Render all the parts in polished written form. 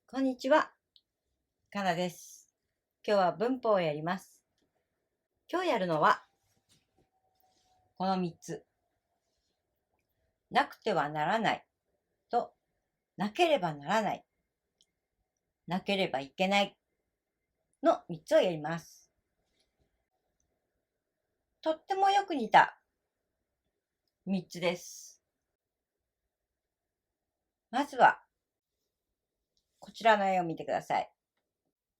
こんにちは、かなです。今日は文法をやります。今日やるのは、この3つ。なくてはならないと、なければならない、なければいけないの3つをやります。とってもよく似た3つです。まずは、こちらの絵を見てください。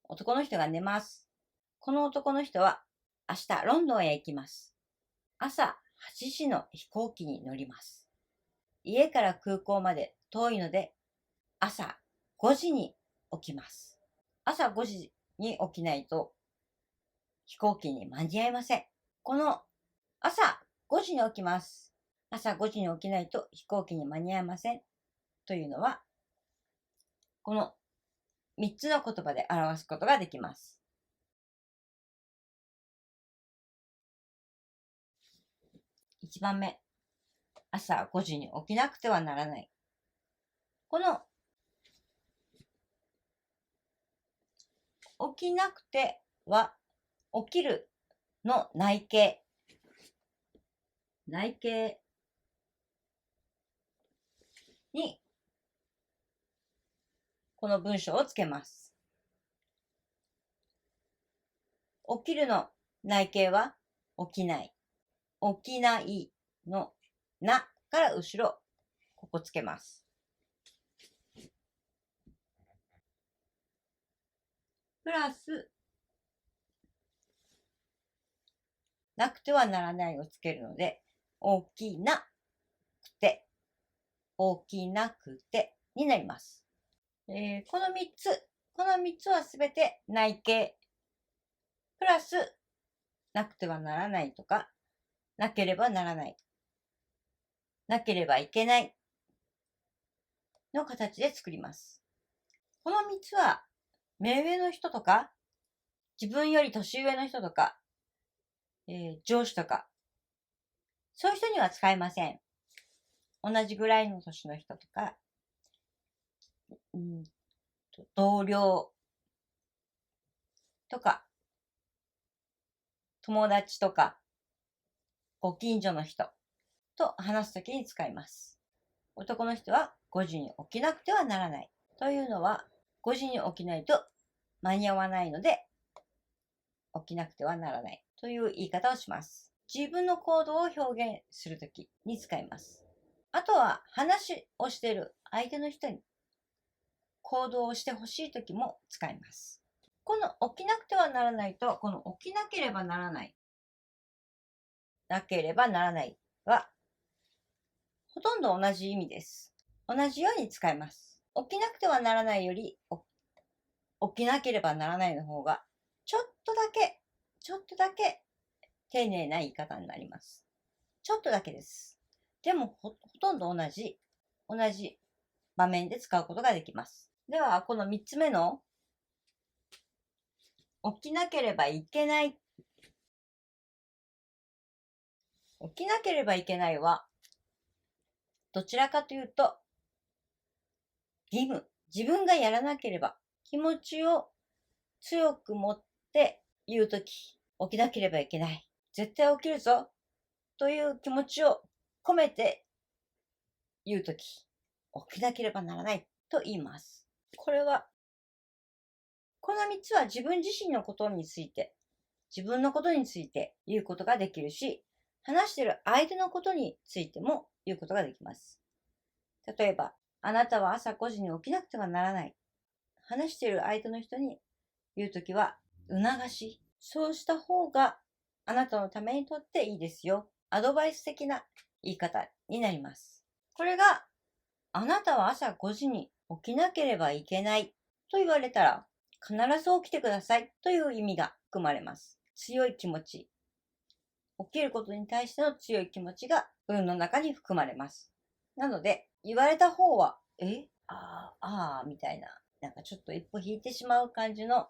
男の人が寝ます。この男の人は明日ロンドンへ行きます。朝8時の飛行機に乗ります。家から空港まで遠いので、朝5時に起きます。朝5時に起きないと飛行機に間に合いません。この朝5時に起きます。朝5時に起きないと飛行機に間に合いません。というのは、この3つの言葉で表すことができます。1番目、朝5時に起きなくてはならない。この起きなくては起きるの内形にこの文章をつけます。起きるの内形は起きない。起きないのなから後ろ、ここつけます。プラス、なくてはならないをつけるので、起きなくて、起きなくてになります。この3つはすべて内形。プラス、なくてはならないとか、なければならない。なければいけないの形で作ります。この3つは、目上の人とか、自分より年上の人とか、上司とか、そういう人には使えません。同じぐらいの年の人とか、同僚とか、友達とか、ご近所の人と話すときに使います。男の人は5時に起きなくてはならない。というのは、5時に起きないと間に合わないので、起きなくてはならないという言い方をします。自分の行動を表現するときに使います。あとは話をしている相手の人に行動をしてほしいときも使います。この起きなくてはならないと、この起きなければならない、なければならないは、ほとんど同じ意味です。同じように使います。起きなくてはならないより、起きなければならないの方が、ちょっとだけ丁寧な言い方になります。ちょっとだけです。でもほとんど同じ場面で使うことができます。では、この3つ目の起きなければいけない。起きなければいけないは、どちらかというと、義務。自分がやらなければ、気持ちを強く持って言うとき、起きなければいけない。絶対起きるぞ。という気持ちを込めて言うとき、起きなければならないと言います。この3つは自分自身のことについて、自分のことについて言うことができるし、話している相手のことについても言うことができます。例えば、あなたは朝5時に起きなくてはならない。話している相手の人に言うときは、促し。そうした方があなたのためにとっていいですよ。アドバイス的な言い方になります。これが、あなたは朝5時に起きなければいけないと言われたら、必ず起きてくださいという意味が含まれます。強い気持ち。起きることに対しての強い気持ちが文の中に含まれます。なので、言われた方は、みたいな、なんかちょっと一歩引いてしまう感じの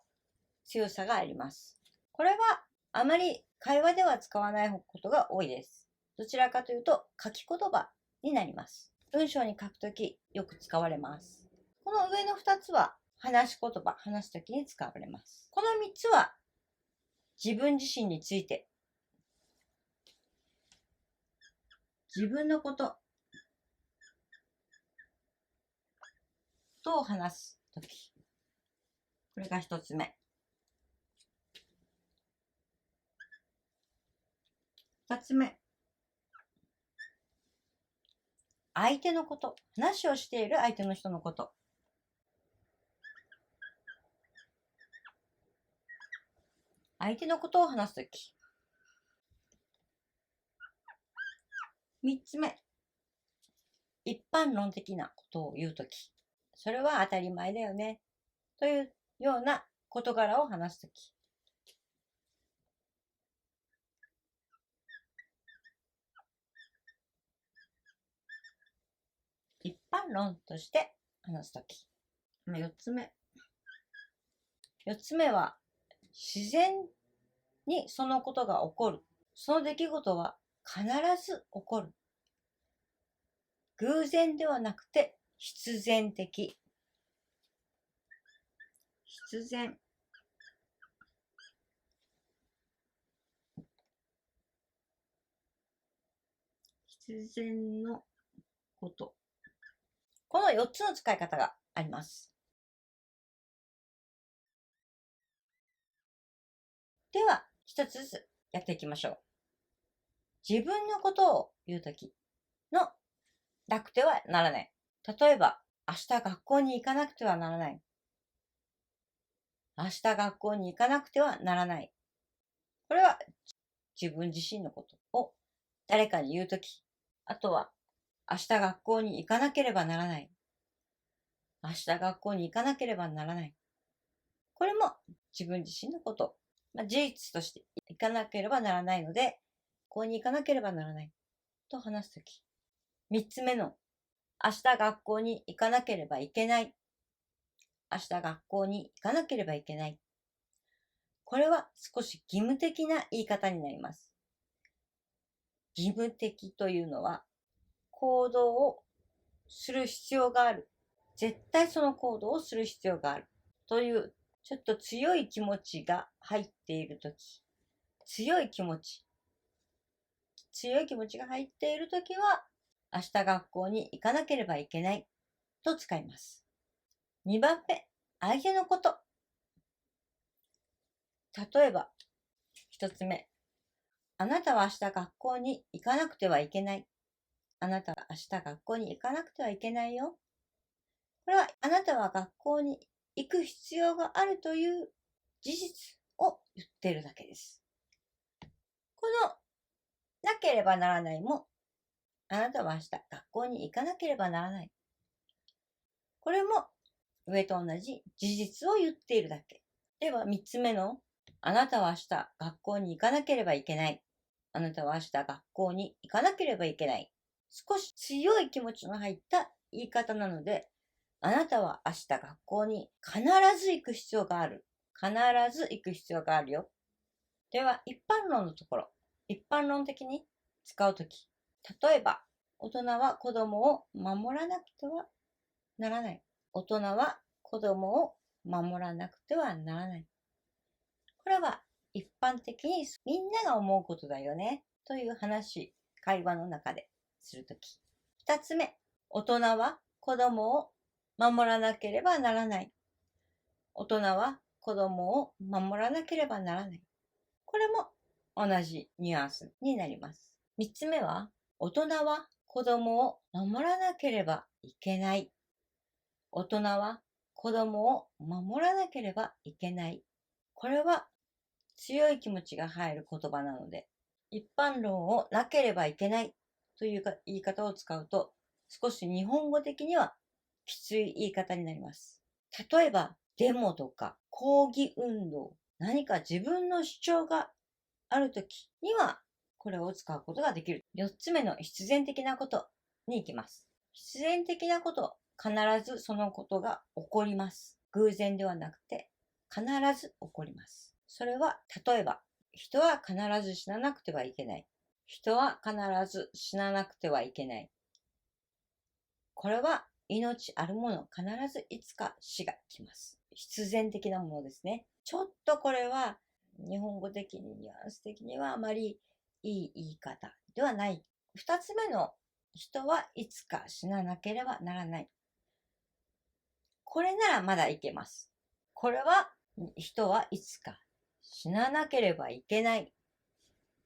強さがあります。これはあまり会話では使わないことが多いです。どちらかというと書き言葉になります。文章に書くときよく使われます。この上の2つは話し言葉、話すときに使われます。この3つは自分自身について、自分のことと話すとき。これが1つ目。2つ目。相手のこと。話をしている相手の人のこと。相手のことを話すとき。3つ目。一般論的なことを言うとき。それは当たり前だよね。というような事柄を話すとき。一般論として話すとき。4つ目。4つ目は、自然にそのことが起こる。その出来事は必ず起こる。偶然ではなくて必然的。必然。必然のこと。この4つの使い方があります。では、一つずつやっていきましょう。自分のことを言うときのなくてはならない。例えば、明日学校に行かなくてはならない。明日学校に行かなくてはならない。これは自分自身のことを誰かに言うとき。あとは、明日学校に行かなければならない。明日学校に行かなければならない。これも自分自身のこと。事実として行かなければならないので、学校に行かなければならないと話すとき。3つ目の、明日学校に行かなければいけない。明日学校に行かなければいけない。これは少し義務的な言い方になります。義務的というのは、行動をする必要がある。絶対その行動をする必要がある。という、ちょっと強い気持ちが入っているとき。強い気持ちが入っているときは、明日学校に行かなければいけないと使います。2番目、相手のこと。例えば、1つ目、あなたは明日学校に行かなくてはいけない。あなたは明日学校に行かなくてはいけないよ。これは、あなたは学校に行く必要があるという事実を言っているだけです。この、なければならないも、あなたは明日学校に行かなければならない。これも、上と同じ事実を言っているだけ。では、3つ目の、あなたは明日学校に行かなければいけない。あなたは明日学校に行かなければいけない。少し強い気持ちの入った言い方なので、あなたは明日学校に必ず行く必要がある。必ず行く必要があるよ。では、一般論のところ。一般論的に使うとき。例えば、大人は子供を守らなくてはならない。大人は子供を守らなくてはならない。これは一般的にみんなが思うことだよね。という話、会話の中でするとき。二つ目、大人は子供を守らなければならない。大人は子供を守らなければならない。これも同じニュアンスになります。三つ目は、大人は子供を守らなければいけない。大人は子供を守らなければいけない。これは強い気持ちが入る言葉なので、一般論をなければいけないという言い方を使うと、少し日本語的にはきつい言い方になります。例えば、デモとか抗議運動、何か自分の主張があるときには、これを使うことができる。4つ目の必然的なことに行きます。必然的なこと、必ずそのことが起こります。偶然ではなくて、必ず起こります。それは、例えば、人は必ず死ななくてはいけない。人は必ず死ななくてはいけない。これは命あるもの、必ずいつか死が来ます。必然的なものですね。ちょっとこれは日本語的にニュアンス的にはあまりいい言い方ではない。二つ目の人はいつか死ななければならない。これならまだいけます。これは人はいつか死ななければいけない。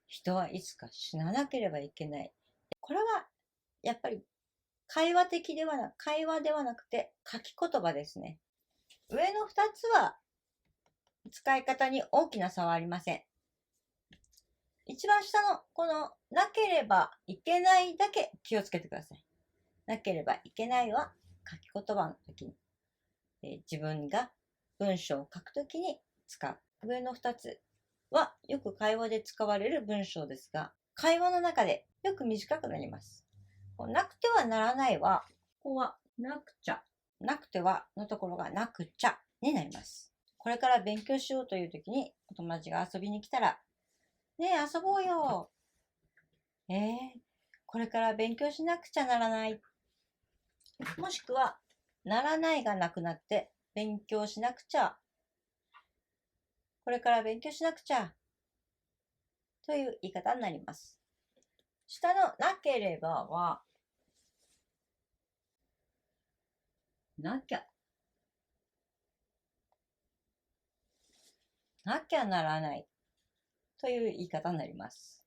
人はいつか死ななければいけない。これはやっぱり会話ではなくて書き言葉ですね。上の二つは使い方に大きな差はありません。一番下のこのなければいけないだけ気をつけてください。なければいけないは書き言葉の時に、自分が文章を書くときに使う。上の2つはよく会話で使われる文章ですが、会話の中でよく短くなります。なくてはならないは、ここはなくちゃ。なくてはのところがなくちゃになります。これから勉強しようというときにお友達が遊びに来たら、ねえ遊ぼうよ。これから勉強しなくちゃならない。もしくは、ならないがなくなって、勉強しなくちゃ。これから勉強しなくちゃ。という言い方になります。下のなければは、なきゃ。なきゃならないという言い方になります。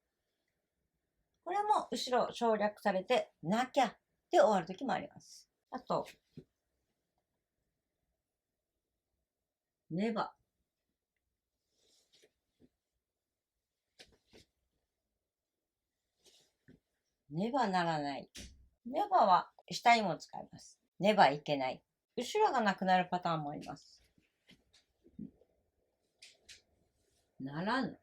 これも後ろ省略されてなきゃで終わるときもあります。あと、ねば。ねばならない。ねばは下にも使います。ねばいけない。後ろがなくなるパターンもあります。ならぬ。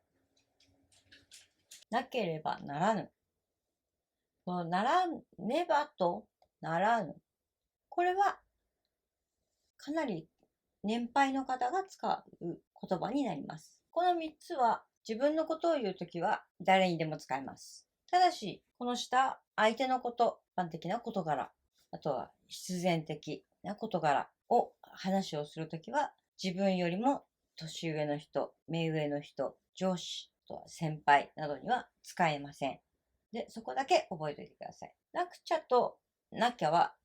なければならぬ。このならねばとならぬ。これはかなり年配の方が使う言葉になります。この3つは自分のことを言うときは誰にでも使えます。ただし、この下、相手のこと、一般的な事柄、あとは必然的な事柄を話をするときは自分よりも年上の人、目上の人、上司、あとは先輩などには使えません。で、そこだけ覚えておいてください。なくちゃとなきゃは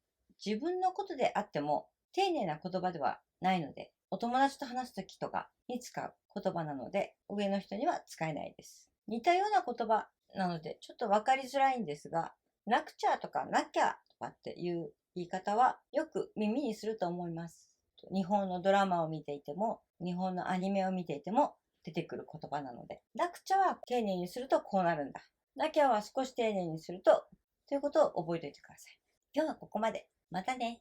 自分のことであっても丁寧な言葉ではないので、お友達と話すときとかに使う言葉なので、上の人には使えないです。似たような言葉なので、ちょっとわかりづらいんですが、なくちゃとかなきゃとかっていう言い方はよく耳にすると思います。日本のドラマを見ていても、日本のアニメを見ていても出てくる言葉なので、なくちゃは丁寧にするとこうなるんだ。なきゃは少し丁寧にするということを覚えておいてください。今日はここまで。またね。